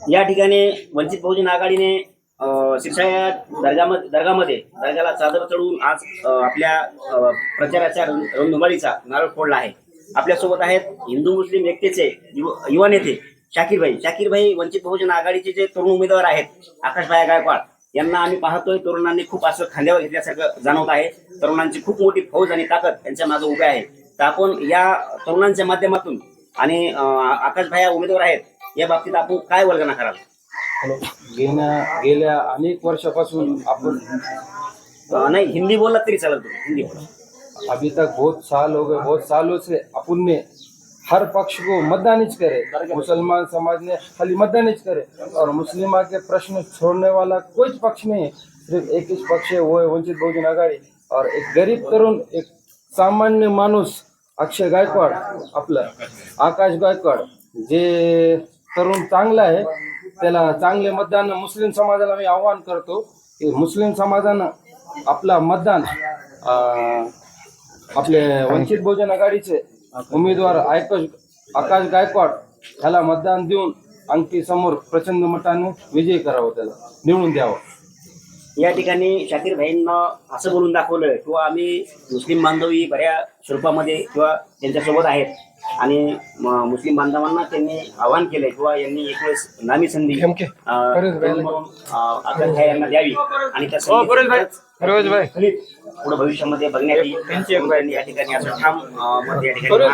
या ठिकाणी वंचित बहुजन आघाडीने शिरसाया दर्गाला चादर चढवून आज आपल्या प्रचाराच्या रणधुमाळीचा नारळ फोडला आहे. आपल्यासोबत आहेत हिंदू मुस्लिम एकतेचे युवा नेते शाकीर भाई वंचित बहुजन आघाडीचे जे तरुण उमेदवार आहेत आकाशभाई गायकवाड यांना आम्ही पाहतोय. तरुणांनी खूप असं खांद्यावर घेतल्यासारखं जाणवत आहे. तरुणांची खूप मोठी फौज आणि ताकद त्यांच्या मागे उभे आहे. तर आपण या तरुणांच्या माध्यमातून आणि आकाशभाई उमेदवार आहेत या बाबतीत आपण काय वर्णन कराल? गेल्या अनेक वर्षापासून आपण नहीं हिंदी बोला तरी चालत, हिंदी बोला। अभी तक बहुत साल हो गए, बहुत सालों से अपन ने हर पक्ष को मतदानित करे। मुसलमान समाज ने खाली मतदानित करे और मुस्लिम के प्रश्न छोड़ने वाला कोई पक्ष नहीं है, सिर्फ एक ही पक्ष है, वो है वंचित बहुजन आघाड़ी। और एक गरीब तरुण, एक सामान्य माणूस अक्षय गायकवाड, आपलं आकाश गायकवाड, जे तरुण चांगला आहे त्याला चांगले मतदान मुस्लिम समाजाला मी आवाहन करतो की मुस्लिम समाजानं आपला मतदान आपले वंचित बहुजन आघाडीचे उमेदवार आकाश गायकवाड ह्याला मतदान देऊन अंगठी समोर प्रचंड मताने विजयी करावं, त्याला निवडून द्यावं। या ठिकाणी शाकीर भाईंना असं बोलून दाखवलं किंवा आम्ही मुस्लिम बांधवी बऱ्या स्वरूपामध्ये किंवा त्यांच्यासोबत आहेत आणि मुस्लिम बांधवांना त्यांनी आवाहन केलंय किंवा यांनी एक वेळेस नामी संधी आकाश भाई यांना द्यावी आणि त्या पुढे भविष्यामध्ये बघण्यात येईल। या ठिकाणी असं ठाम मत या ठिकाणी